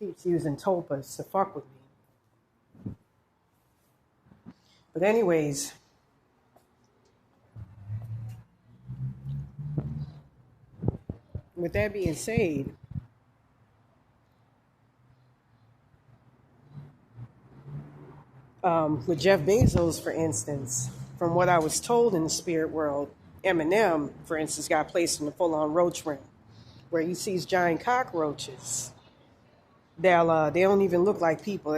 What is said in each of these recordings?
Keeps using toplas to fuck with me. But anyways, with that being said, with Jeff Bezos, for instance, from what I was told in the spirit world, Eminem, for instance, got placed in the full-on roach realm, where he sees giant cockroaches. They don't even look like people.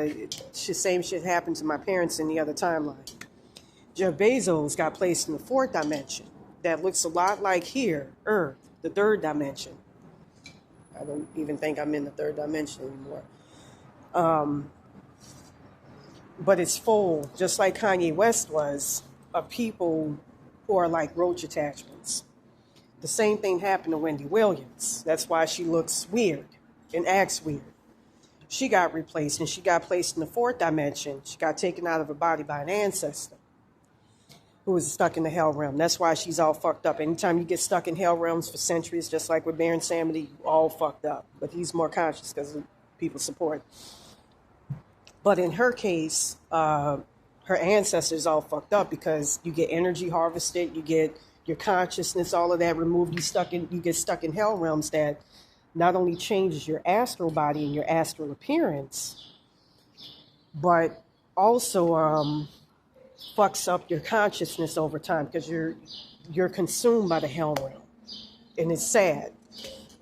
Same shit happened to my parents in the other timeline. Jeff Bezos got placed in the fourth dimension that looks a lot like here, Earth, the third dimension. I don't even think I'm in the third dimension anymore. But it's full, just like Kanye West was, of people who are like roach attachments. The same thing happened to Wendy Williams. That's why she looks weird and acts weird. She got replaced, and she got placed in the fourth dimension. She got taken out of her body by an ancestor who was stuck in the hell realm. That's why she's all fucked up. Anytime you get stuck in hell realms for centuries, just like with Baron Samedi, you all fucked up. But he's more conscious because of people's support. But in her case, her ancestors all fucked up because you get energy harvested, you get your consciousness, all of that removed. You get stuck in hell realms that not only changes your astral body and your astral appearance, but also fucks up your consciousness over time because you're consumed by the hell realm. And it's sad.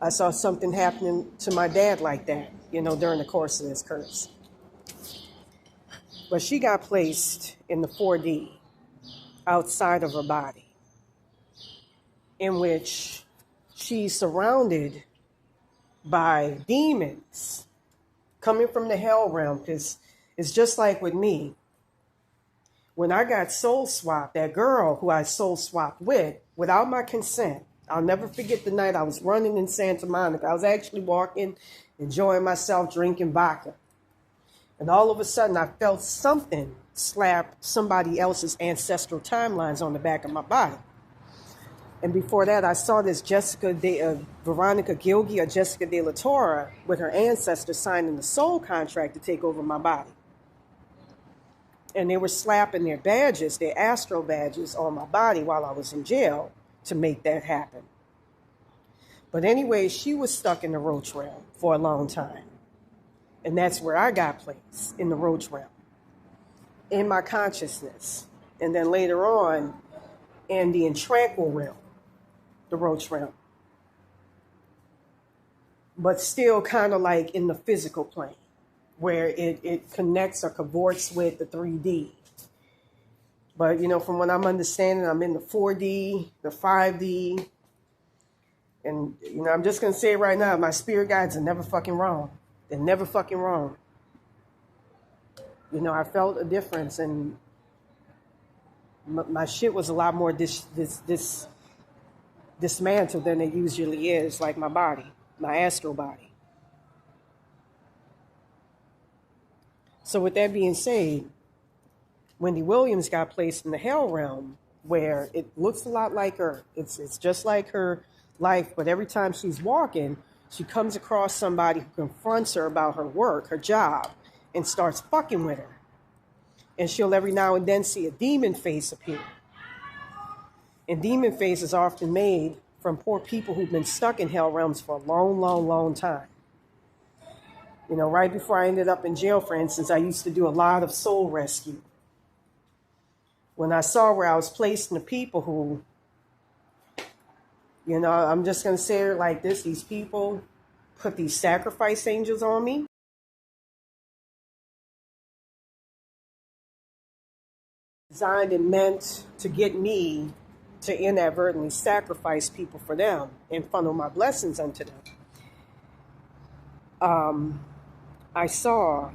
I saw something happening to my dad like that, during the course of this curse. But she got placed in the 4D outside of her body, in which she's surrounded by demons coming from the hell realm. Because it's just like with me. When I got soul swapped, that girl who I soul swapped with, without my consent, I'll never forget the night I was running in Santa Monica. I was actually walking, enjoying myself, drinking vodka. And all of a sudden, I felt something slap somebody else's ancestral timelines on the back of my body. And before that, I saw this Veronica Gilgi or Jessica De La Torre with her ancestors signing the soul contract to take over my body. And they were slapping their badges, their astral badges, on my body while I was in jail to make that happen. But anyway, she was stuck in the roach realm for a long time. And that's where I got placed, in the roach realm, in my consciousness. And then later on, in the intranquil realm, the roach realm. But still kind of like in the physical plane, where it connects or cavorts with the 3D. But, from what I'm understanding, I'm in the 4D, the 5D. And, I'm just going to say it right now, my spirit guides are never fucking wrong. They're never fucking wrong. I felt a difference, and my shit was a lot more dismantled than it usually is, like my body, my astral body. So with that being said, Wendy Williams got placed in the hell realm, where it looks a lot like her. It's just like her life, but every time she's walking, she comes across somebody who confronts her about her work, her job, and starts fucking with her. And she'll every now and then see a demon face appear. And demon faces are often made from poor people who've been stuck in hell realms for a long, long, long time. Right before I ended up in jail, for instance, I used to do a lot of soul rescue. When I saw where I was placed in the people who, I'm just going to say it like this. These people put these sacrifice angels on me. Designed and meant to get me to inadvertently sacrifice people for them and funnel my blessings unto them. I saw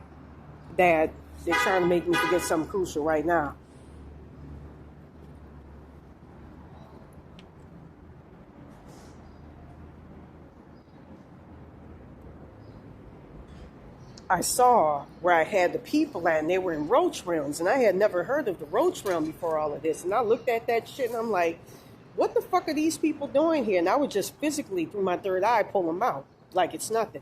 that they're trying to make me forget something crucial right now. I saw where I had the people at, and they were in roach realms, and I had never heard of the roach realm before all of this. And I looked at that shit, and I'm like, what the fuck are these people doing here? And I would just physically, through my third eye, pull them out like it's nothing.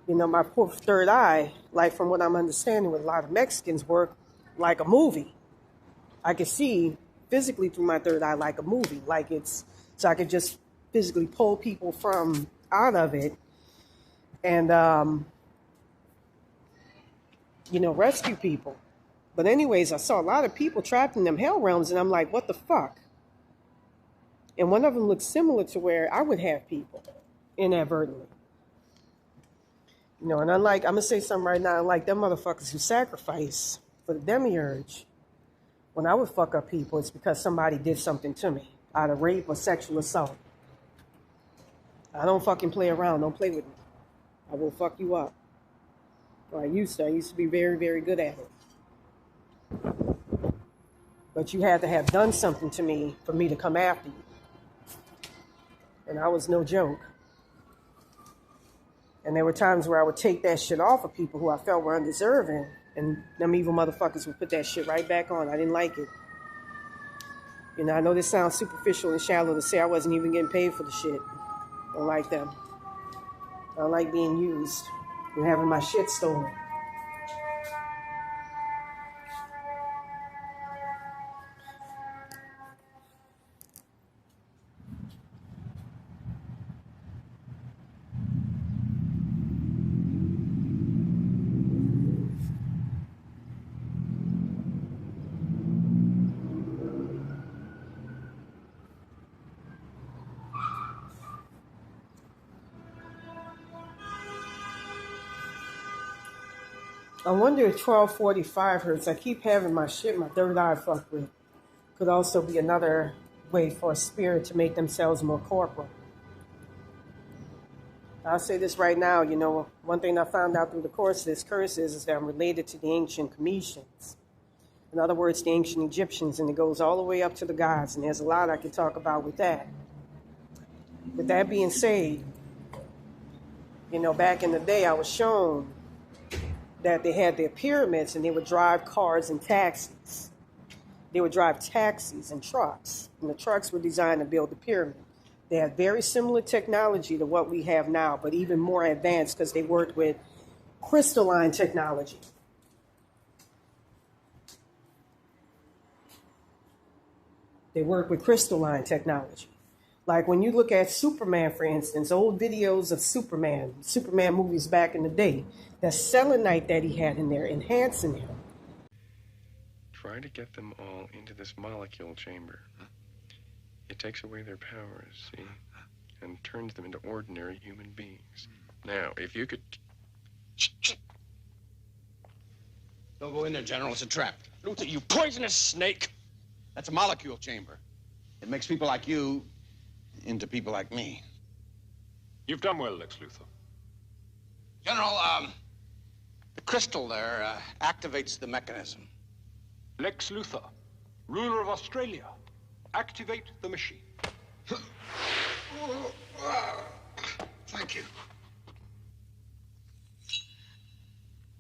My poor third eye, like from what I'm understanding with a lot of Mexicans, work like a movie. I can see physically through my third eye like a movie. So I could just physically pull people from out of it and, rescue people. But anyways, I saw a lot of people trapped in them hell realms, and I'm like, what the fuck? And one of them looked similar to where I would have people inadvertently. And unlike, I'm going to say something right now, unlike them motherfuckers who sacrifice for the demiurge, when I would fuck up people, it's because somebody did something to me, out of rape or sexual assault. I don't fucking play around. Don't play with me. I will fuck you up. Well, I used to be very, very good at it. But you had to have done something to me for me to come after you. And I was no joke. And there were times where I would take that shit off of people who I felt were undeserving. And them evil motherfuckers would put that shit right back on. I didn't like it. I know this sounds superficial and shallow to say I wasn't even getting paid for the shit. I don't like them. I don't like being used and having my shit stolen. I wonder if 1245 hertz, I keep having my third eye fucked with, could also be another way for a spirit to make themselves more corporal. I'll say this right now, one thing I found out through the course of this curse is that I'm related to the ancient Cometians. In other words, the ancient Egyptians, and it goes all the way up to the gods, and there's a lot I could talk about with that. With that being said, back in the day, I was shown that they had their pyramids and they would drive cars and taxis. They would drive taxis and trucks, and the trucks were designed to build the pyramid. They had very similar technology to what we have now, but even more advanced because they worked with crystalline technology. They work with crystalline technology. Like when you look at Superman, for instance, old videos of Superman movies back in the day, that selenite that he had in there enhancing him. Try to get them all into this molecule chamber. It takes away their powers, see, and turns them into ordinary human beings. Now, if you could... Don't go in there, General. It's a trap. Luther, you poisonous snake! That's a molecule chamber. It makes people like you into people like me. You've done well, Lex Luthor. General, the crystal there activates the mechanism. Lex Luthor, ruler of Australia, activate the machine. Thank you.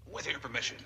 With your permission.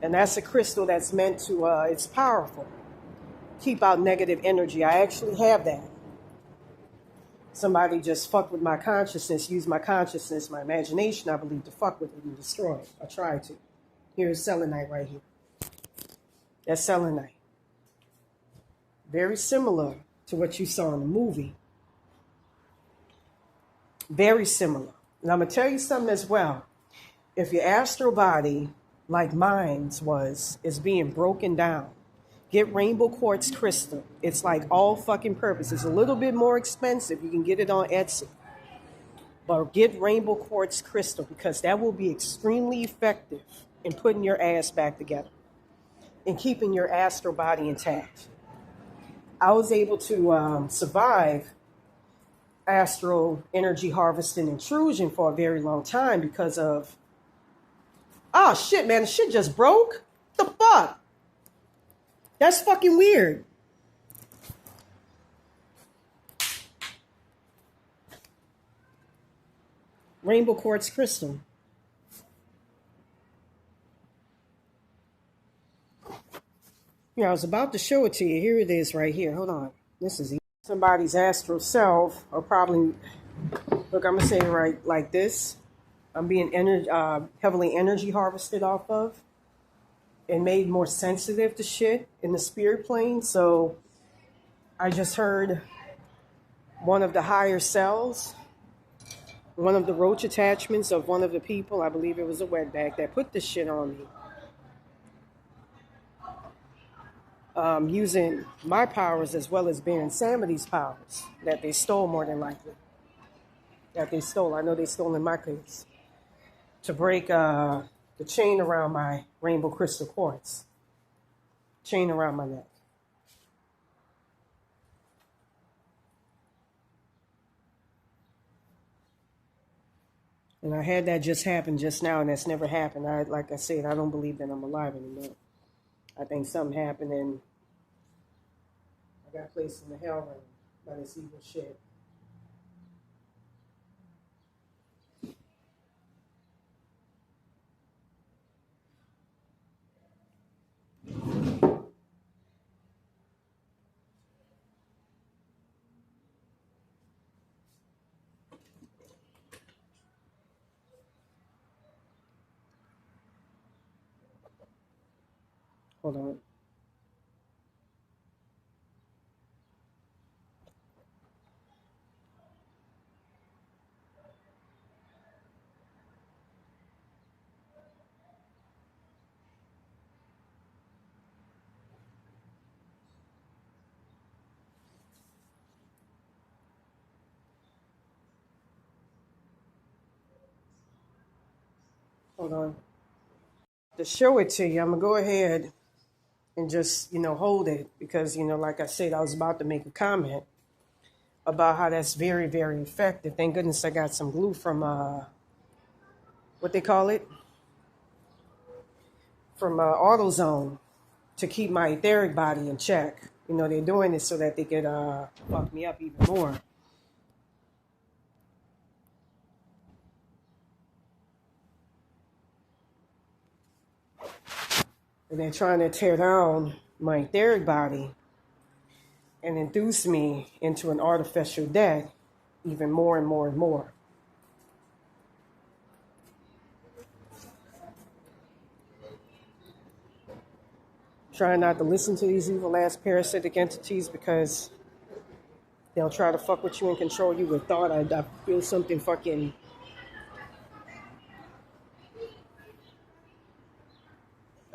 And that's a crystal that's meant to, it's powerful. Keep out negative energy. I actually have that. Somebody just fucked with my consciousness, used my consciousness, my imagination, I believe, to fuck with it and destroy it. I tried to. Here's selenite right here. That's selenite. Very similar to what you saw in the movie. Very similar. And I'm going to tell you something as well. If your astral body, like mine's was, is being broken down, get rainbow quartz crystal. It's like all fucking purpose. It's a little bit more expensive. You can get it on Etsy. But get rainbow quartz crystal because that will be extremely effective in putting your ass back together and keeping your astral body intact. I was able to survive astral energy harvesting intrusion for a very long time because of, oh shit, man, the shit just broke. The fuck? That's fucking weird. Rainbow quartz crystal. Yeah, I was about to show it to you. Here it is right here. Hold on. This is somebody's astral self, or probably, look, I'm going to say it right like this. I'm being heavily energy harvested off of and made more sensitive to shit in the spirit plane. So I just heard one of the higher cells, one of the roach attachments of one of the people, I believe it was a wetback, that put this shit on me. Using my powers as well as Baron Samity's powers that they stole, more than likely. That they stole. I know they stole in my case. To break the chain around my rainbow crystal quartz. Chain around my neck. And I had that just happen just now, and that's never happened. Like I said, I don't believe that I'm alive anymore. I think something happened and I got placed in the hell ring by this evil shit. Hold on. Hold on. To show it to you, I'm going to go ahead and just, hold it because, like I said, I was about to make a comment about how that's very, very effective. Thank goodness I got some glue from, what they call it? From AutoZone to keep my etheric body in check. They're doing this so that they could fuck me up even more. And they're trying to tear down my etheric body and induce me into an artificial death even more and more and more. Trying not to listen to these evil ass parasitic entities because they'll try to fuck with you and control you with thought. I feel something fucking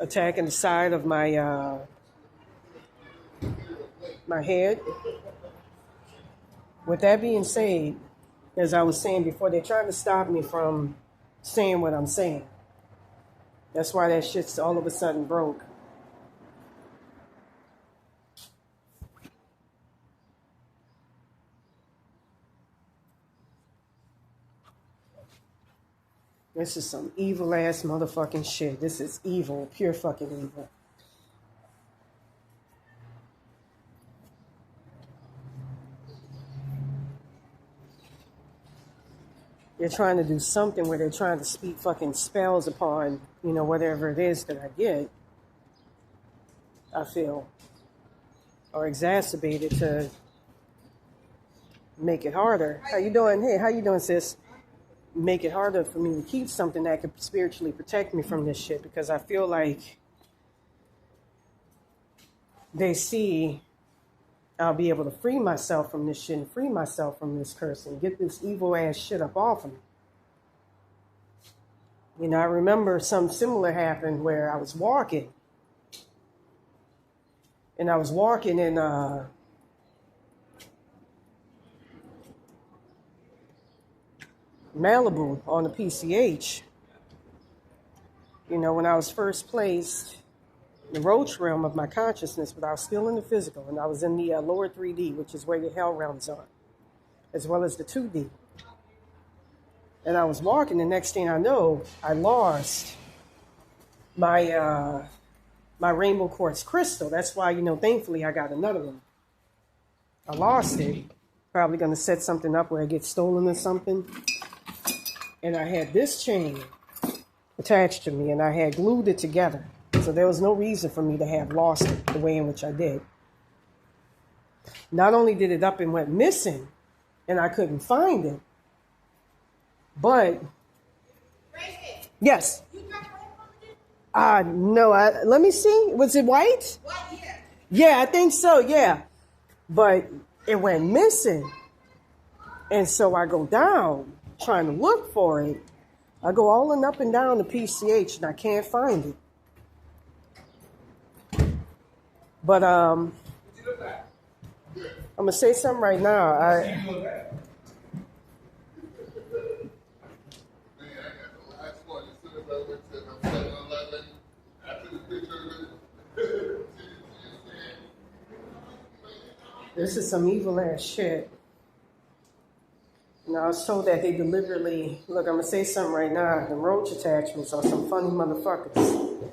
attacking the side of my my head. With that being said, as I was saying before, they're trying to stop me from saying what I'm saying. That's why that shit's all of a sudden broke. This is some evil ass motherfucking shit. This is evil, pure fucking evil. They're trying to do something where they're trying to speak fucking spells upon, whatever it is that I get. I feel. Or exacerbate it to make it harder. How you doing? Hey, how you doing, sis? Make it harder for me to keep something that could spiritually protect me from this shit because I feel like they see I'll be able to free myself from this shit and free myself from this curse and get this evil ass shit up off of me. You know, I remember something similar happened where I was walking. And I was walking in Malibu on the PCH. You know, when I was first placed in the roach realm of my consciousness, but I was still in the physical, and I was in the lower 3D, which is where your hell realms are, as well as the 2D. And I was walking, the next thing I know, I lost my my rainbow quartz crystal. That's why, you know, thankfully I got another one. I lost it. Probably going to set something up where it gets stolen or something. And I had this chain attached to me, and I had glued it together. So there was no reason for me to have lost it the way in which I did. Not only did it up and went missing, and I couldn't find it, but yes. No, let me see. Was it white? Yeah, I think so, yeah. But it went missing. And so I go down trying to look for it. I go all and up and down the PCH and I can't find it. But I'm gonna say something right now. This is some evil ass shit. Now I was told that they deliberately, look, I'm gonna say something right now. The roach attachments are some funny motherfuckers,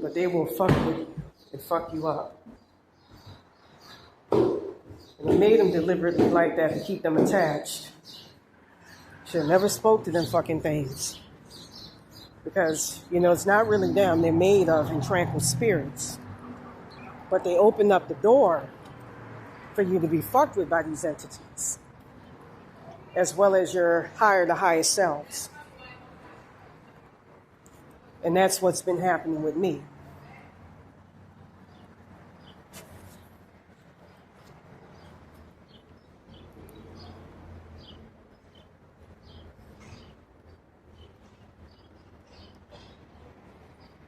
but they will fuck with you and fuck you up. And they made them deliberately like that to keep them attached. Should have never spoke to them fucking things, because you know it's not really them. They're made of tranquil spirits, but they open up the door for you to be fucked with by these entities, as well as your higher to highest selves. And that's what's been happening with me.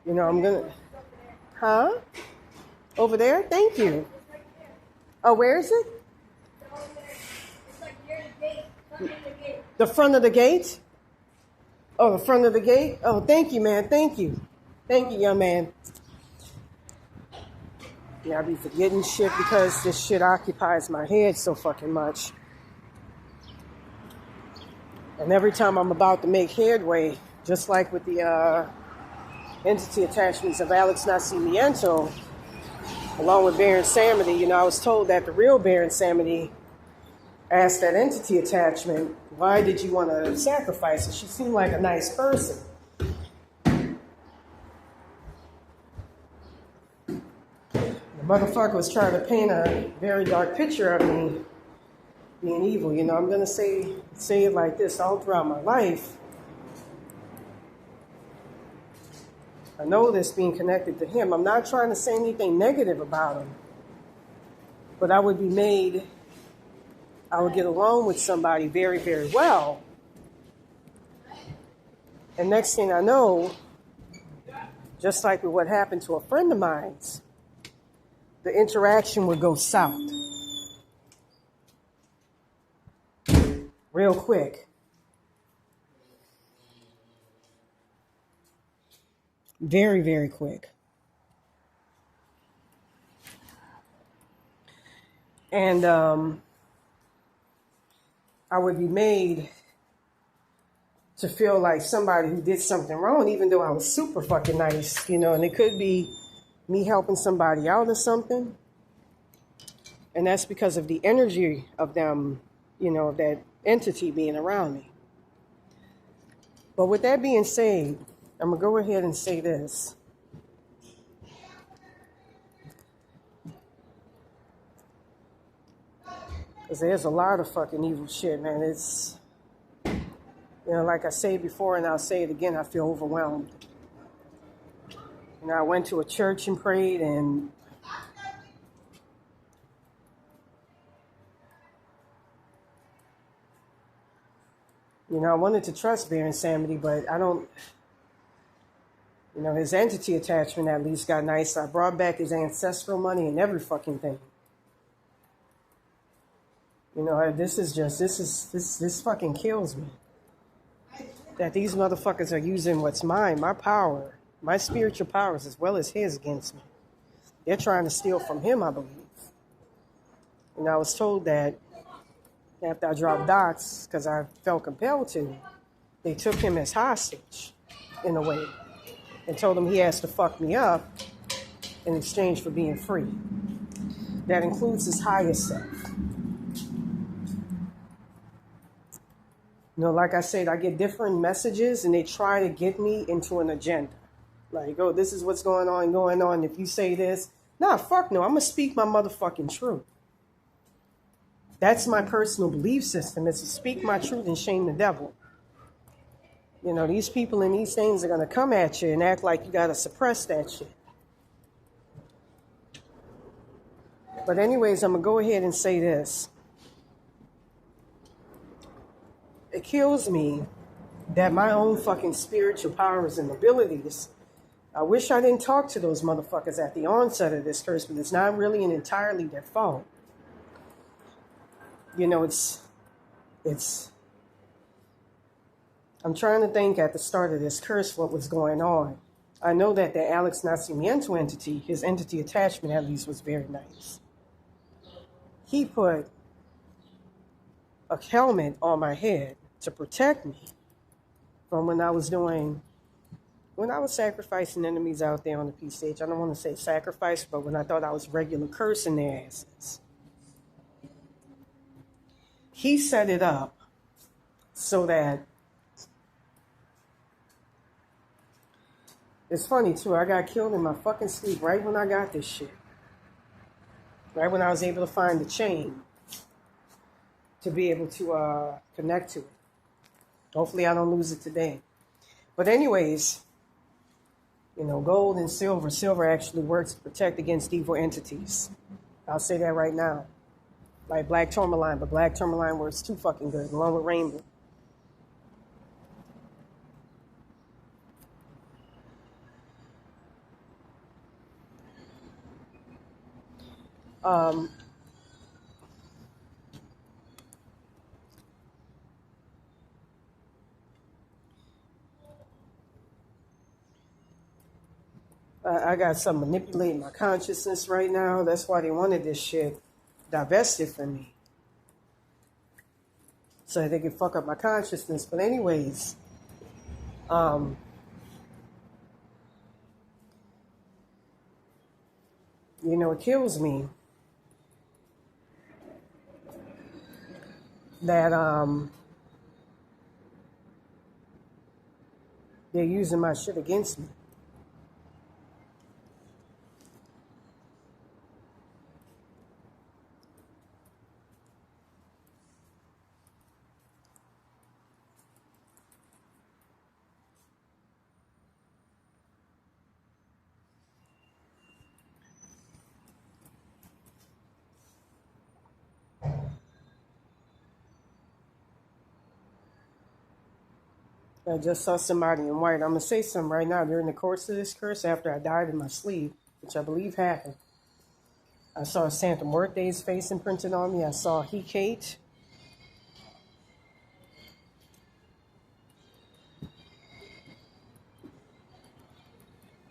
You know, I'm gonna, over there? Thank you. Oh, where is it? It's like near the gate. Front of the gate. The front of the gate? Oh, the front of the gate? Oh, thank you, man. Thank you. Thank you, young man. Yeah, I be forgetting shit because this shit occupies my head so fucking much. And every time I'm about to make headway, just like with the entity attachments of Alex Nascimento, along with Baron Samedi, you know, I was told that the real Baron Samedi asked that entity attachment, why did you want to sacrifice her? She seemed like a nice person. The motherfucker was trying to paint a very dark picture of me being evil. You know, I'm going to say it like this all throughout my life. I know this being connected to him. I'm not trying to say anything negative about him. But I would get along with somebody very, very well. And next thing I know, just like with what happened to a friend of mine's, the interaction would go south. Real quick. Very, very quick. And I would be made to feel like somebody who did something wrong, even though I was super fucking nice, you know, and it could be me helping somebody out or something. And that's because of the energy of them, you know, that entity being around me. But with that being said, I'm going to go ahead and say this. Because there's a lot of fucking evil shit, man. It's, you know, like I said before, and I'll say it again, I feel overwhelmed. You know, I went to a church and prayed, and you know, I wanted to trust Baron Samedi, but I don't You know, his entity attachment at least got nice. I brought back his ancestral money and every fucking thing. You know, this fucking kills me. That these motherfuckers are using what's mine, my power, my spiritual powers, as well as his against me. They're trying to steal from him, I believe. And I was told that after I dropped dots, because I felt compelled to, they took him as hostage, in a way, and told him he has to fuck me up in exchange for being free. That includes his higher self. You know, like I said, I get different messages and they try to get me into an agenda. Like, oh, this is what's going on. If you say this, nah, fuck no, I'm going to speak my motherfucking truth. That's my personal belief system, is to speak my truth and shame the devil. You know, these people and these things are going to come at you and act like you got to suppress that shit. But anyways, I'm going to go ahead and say this. It kills me that my own fucking spiritual powers and abilities, I wish I didn't talk to those motherfuckers at the onset of this curse, but it's not really entirely their fault. You know, I'm trying to think at the start of this curse what was going on. I know that the Alex Nacimiento entity, his entity attachment at least, was very nice. He put a helmet on my head to protect me from when I was sacrificing enemies out there on the peace stage. I don't want to say sacrifice, but when I thought I was regular cursing their asses. He set it up so that, it's funny too, I got killed in my fucking sleep right when I got this shit. Right when I was able to find the chain to be able to connect to it. Hopefully I don't lose it today. But anyways, you know, gold and silver. Silver actually works to protect against evil entities. I'll say that right now. Like black tourmaline, but black tourmaline works too fucking good, along with rainbow. I got some manipulating my consciousness right now. That's why they wanted this shit divested from me, so they could fuck up my consciousness. But anyways, you know, it kills me that they're using my shit against me. I just saw somebody in white. I'm going to say something right now. During the course of this curse, after I died in my sleep, which I believe happened, I saw Santa Muerte's face imprinted on me. I saw Hecate.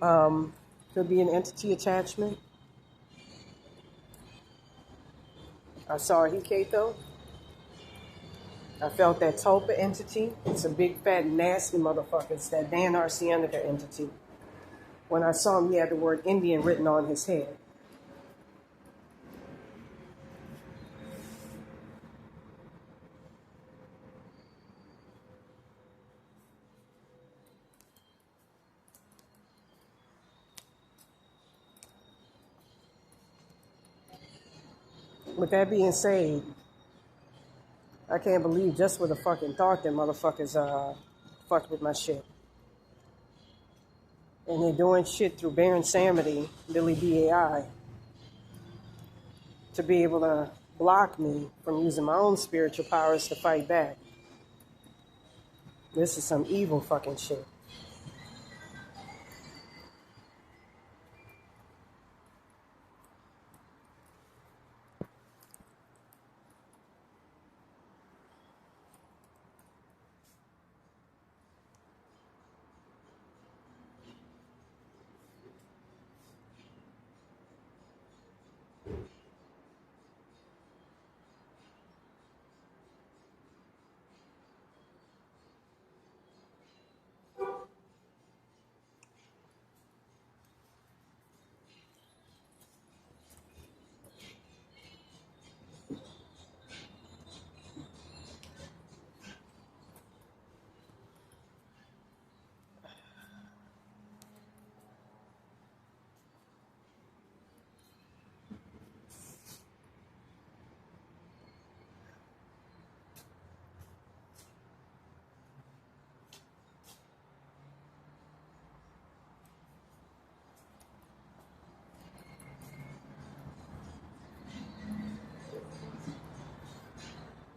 Could be an entity attachment. I saw Hecate, though. I felt that Tulpa entity. It's a big, fat, nasty motherfucker. It's that Dan Arcianica entity. When I saw him, he had the word Indian written on his head. With that being said, I can't believe just with a fucking thought that motherfuckers fucked with my shit. And they're doing shit through Baron Samity, Billy BAI, to be able to block me from using my own spiritual powers to fight back. This is some evil fucking shit.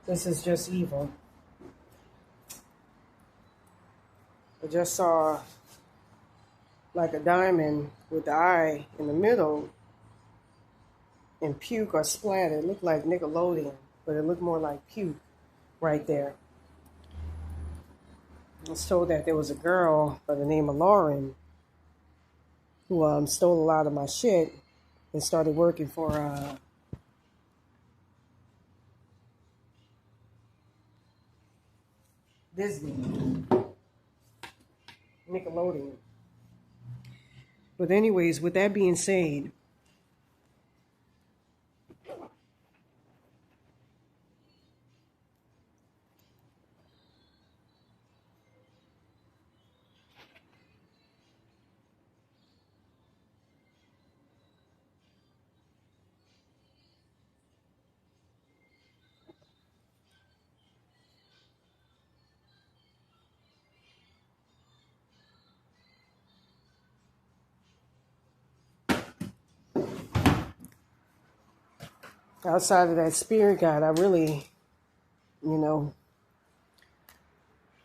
This is just evil. I just saw like a diamond with the eye in the middle and puke or splatter. It looked like Nickelodeon, but it looked more like puke right there. I was told that there was a girl by the name of Lauren who stole a lot of my shit and started working for Disney, Nickelodeon. But anyways, with that being said, outside of that spirit guide, I really, to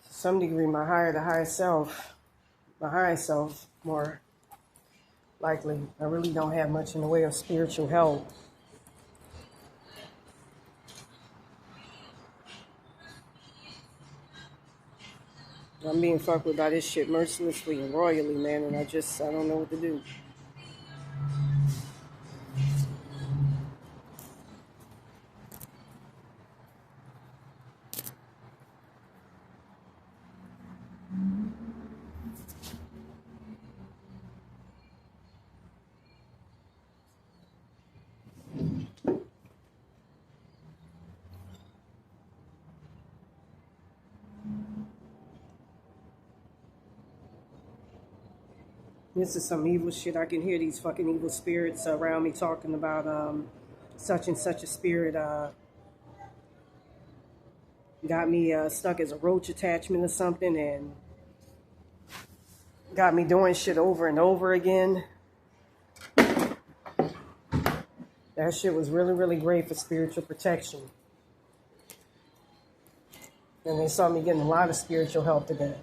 some degree, my higher self, more likely, I really don't have much in the way of spiritual help. I'm being fucked with by this shit mercilessly and royally, man, and I don't know what to do. This is some evil shit. I can hear these fucking evil spirits around me talking about such and such a spirit got me stuck as a roach attachment or something and got me doing shit over and over again. That shit was really, really great for spiritual protection. And they saw me getting a lot of spiritual help today.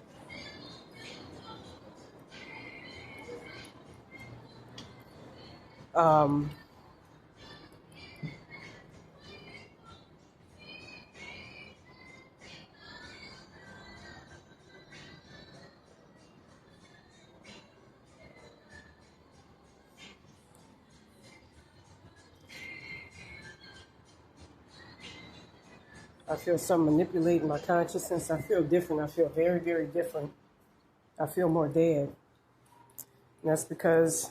I feel something manipulating my consciousness. I feel different. I feel very, very different. I feel more dead. And that's because,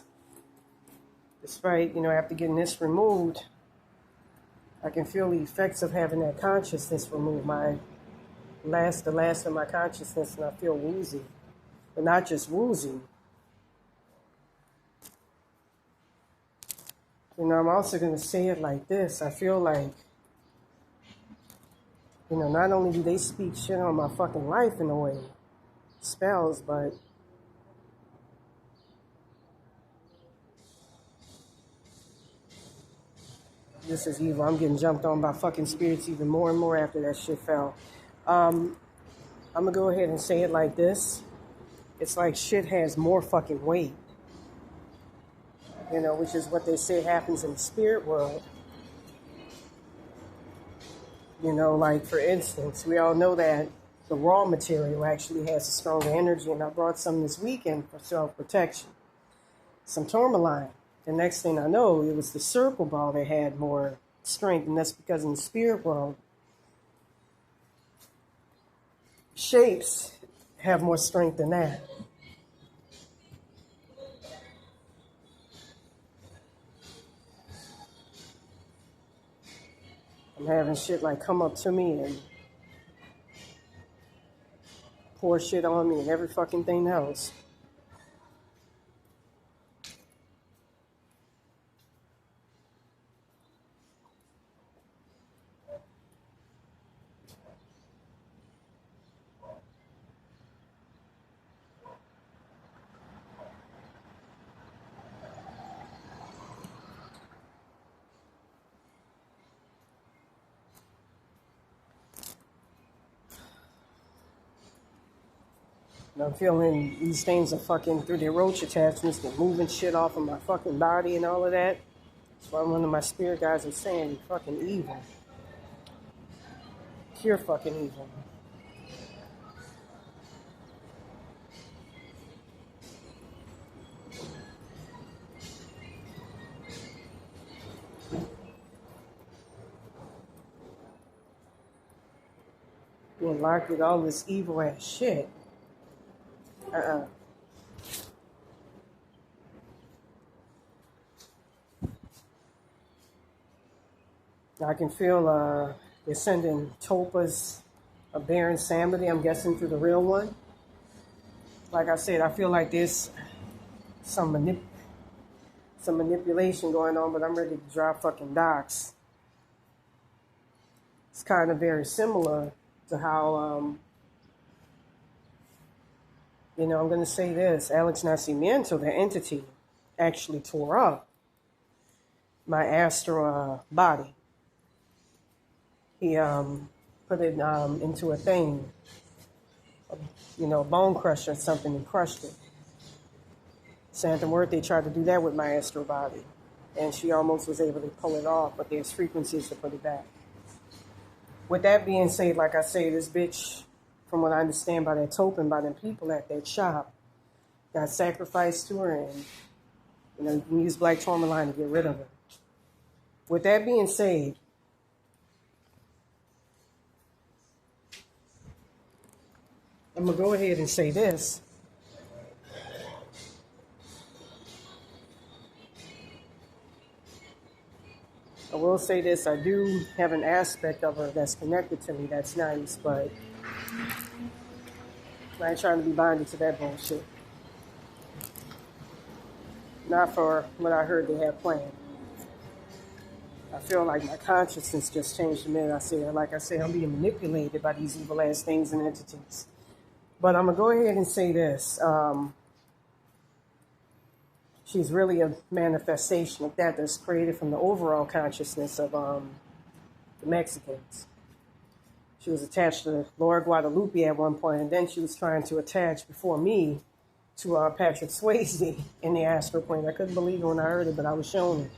despite, after getting this removed, I can feel the effects of having that consciousness removed. The last of my consciousness, and I feel woozy. But not just woozy. I'm also going to say it like this. I feel like, not only do they speak shit on my fucking life in a way, spells, but this is evil. I'm getting jumped on by fucking spirits even more and more after that shit fell. I'm going to go ahead and say it like this. It's like shit has more fucking weight. Which is what they say happens in the spirit world. Like for instance, we all know that the raw material actually has a stronger energy, and I brought some this weekend for self-protection. Some tourmaline. The next thing I know, it was the circle ball that had more strength, and that's because in the spirit world, shapes have more strength than that. I'm having shit like come up to me and pour shit on me and every fucking thing else. And I'm feeling these things are fucking through their roach attachments. They're moving shit off of my fucking body and all of that. That's why one of my spirit guys was saying, you're fucking evil. Pure fucking evil. Being locked with all this evil ass shit. I can feel they're sending tulpas of Baron Samity, I'm guessing through the real one. Like I said, I feel like there's some manipulation going on, but I'm ready to drop fucking docs. It's kind of very similar to how, I'm going to say this. Alex Nascimento, the entity, actually tore up my astral body. He put it into a thing, a bone crusher or something, and crushed it. Santa Muerte tried to do that with my astral body, and she almost was able to pull it off, but there's frequencies to put it back. With that being said, like I say, this bitch, from what I understand by that token, by them people at that shop, got sacrificed to her, and you can use black tourmaline to get rid of her. With that being said, I'm going to go ahead and say this. I will say this. I do have an aspect of her that's connected to me that's nice, but I ain't trying to be binded to that bullshit. Not for what I heard they have planned. I feel like my consciousness just changed the minute I say it. Like I said, I'm being manipulated by these evil ass things and entities. But I'm going to go ahead and say this. She's really a manifestation of that's created from the overall consciousness of the Mexicans. She was attached to Laura Guadalupe at one point, and then she was trying to attach, before me, to Patrick Swayze in the astral plane. I couldn't believe it when I heard it, but I was shown it.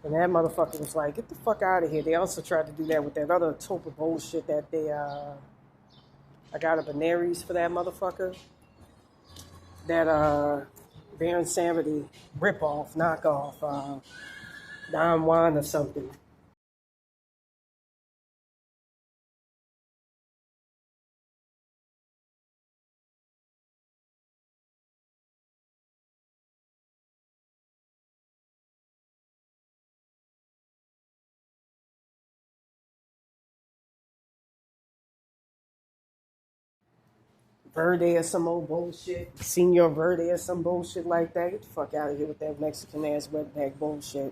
And that motherfucker was like, get the fuck out of here. They also tried to do that with that other type of bullshit that they, I got a Benaries for that motherfucker. That Baron Samity ripoff, knockoff, Don Juan or something. Verde or some old bullshit. Senor Verde or some bullshit like that. Get the fuck out of here with that Mexican ass wetback bullshit.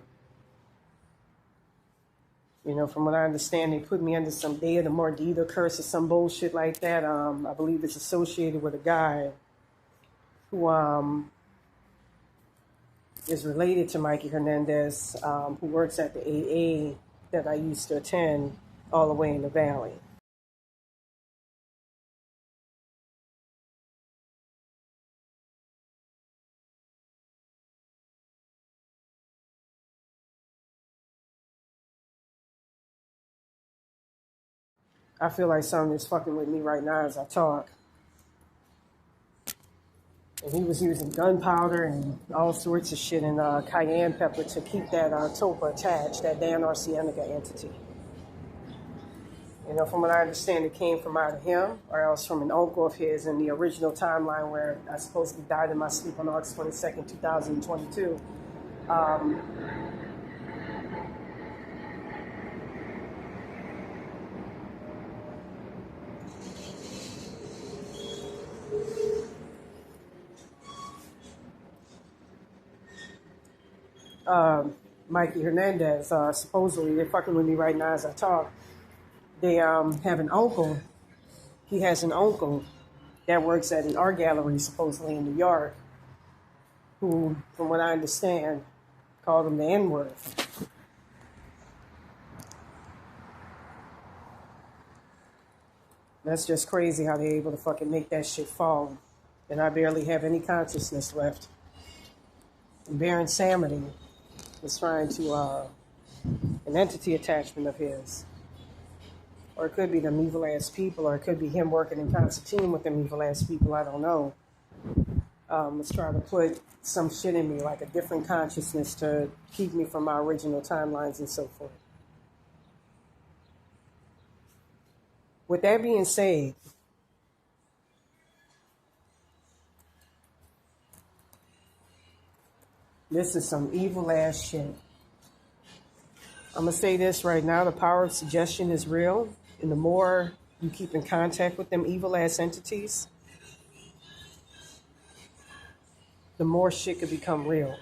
From what I understand, they put me under some Day of the Mordida curse or some bullshit like that. I believe it's associated with a guy who is related to Mikey Hernandez, who works at the AA that I used to attend all the way in the valley. I feel like something is fucking with me right now as I talk. And he was using gunpowder and all sorts of shit and cayenne pepper to keep that topa attached, that Dan Arcienega entity. From what I understand, it came from either him or else from an uncle of his in the original timeline where I supposedly died in my sleep on August 22nd, 2022. Mikey Hernandez, supposedly, they're fucking with me right now as I talk. They have an uncle. He has an uncle that works at an art gallery, supposedly in New York, who, from what I understand, called him the N-word. That's just crazy how they're able to fucking make that shit fall. And I barely have any consciousness left. And Baron Samedi was trying to, an entity attachment of his. Or it could be them evil ass people, or it could be him working in Constantine with them evil ass people, I don't know. Was trying to put some shit in me, like a different consciousness to keep me from my original timelines and so forth. With that being said, this is some evil ass shit. I'm going to say this right now. The power of suggestion is real. And the more you keep in contact with them evil ass entities, the more shit could become real.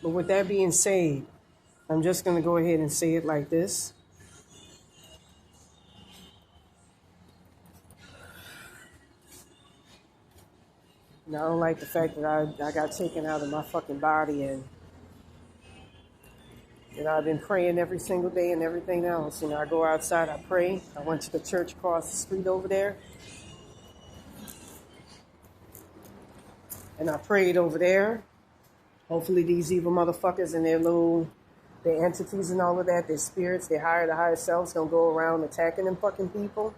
But with that being said, I'm just going to go ahead and say it like this. And I don't like the fact that I got taken out of my fucking body, and I've been praying every single day and everything else. I go outside, I pray. I went to the church across the street over there, and I prayed over there. Hopefully these evil motherfuckers and their entities and all of that, their spirits, their higher selves don't go around attacking them fucking people.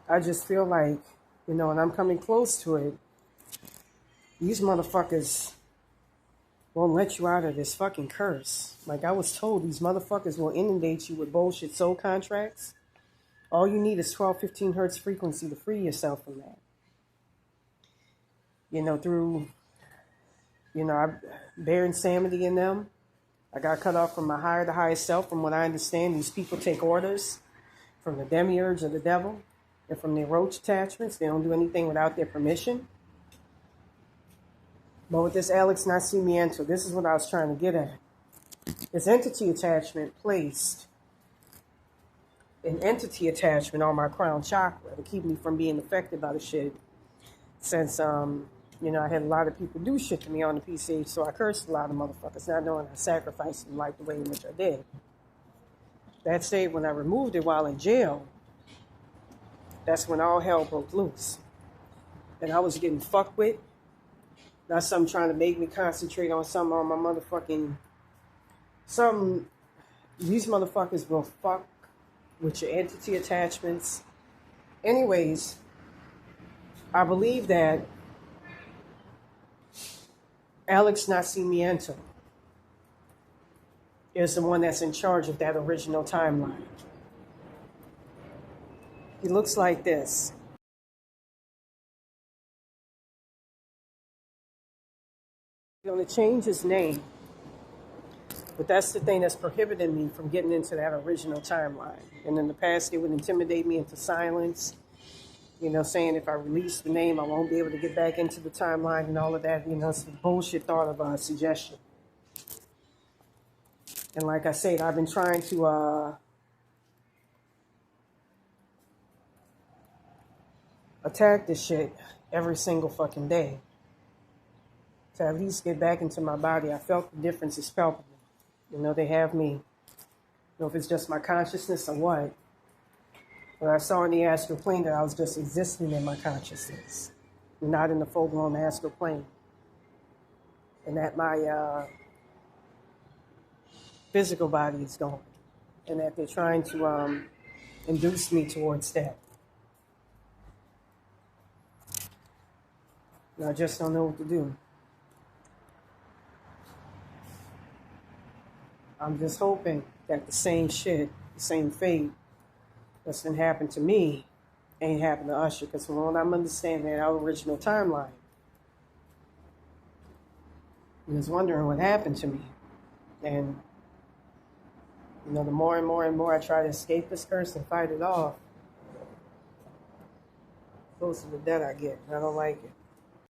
I just feel like, and I'm coming close to it, these motherfuckers won't let you out of this fucking curse. Like I was told, these motherfuckers will inundate you with bullshit soul contracts. All you need is 12, 15 hertz frequency to free yourself from that. Through, Baron Samedi in them. I got cut off from my highest self. From what I understand, these people take orders from the demiurge or the devil and from their roach attachments. They don't do anything without their permission. But with this Alex Nascimento, this is what I was trying to get at. This entity attachment placed an entity attachment on my crown chakra to keep me from being affected by the shit. Since, I had a lot of people do shit to me on the PCH, so I cursed a lot of motherfuckers, not knowing I sacrificed them like the way in which I did. That said, when I removed it while in jail, that's when all hell broke loose. And I was getting fucked with. Not something trying to make me concentrate on something on my motherfucking... These motherfuckers will fuck with your entity attachments. Anyways, I believe that Alex Nascimento is the one that's in charge of that original timeline. He looks like this. He's going to change his name. But that's the thing that's prohibiting me from getting into that original timeline. And in the past, they would intimidate me into silence. Saying if I release the name, I won't be able to get back into the timeline and all of that. It's the bullshit thought of suggestion. And like I said, I've been trying to attack this shit every single fucking day. To at least get back into my body. I felt the difference is palpable. They have me. If it's just my consciousness or what. But I saw in the astral plane that I was just existing in my consciousness, not in the full-blown astral plane. And that my physical body is gone. And that they're trying to induce me towards that. And I just don't know what to do. I'm just hoping that the same shit, the same fate that's been happened to me ain't happened to Usher. Because from what I'm understanding, our original timeline, I was wondering what happened to me. And, the more and more I try to escape this curse and fight it off, the closer to death I get. And I don't like it.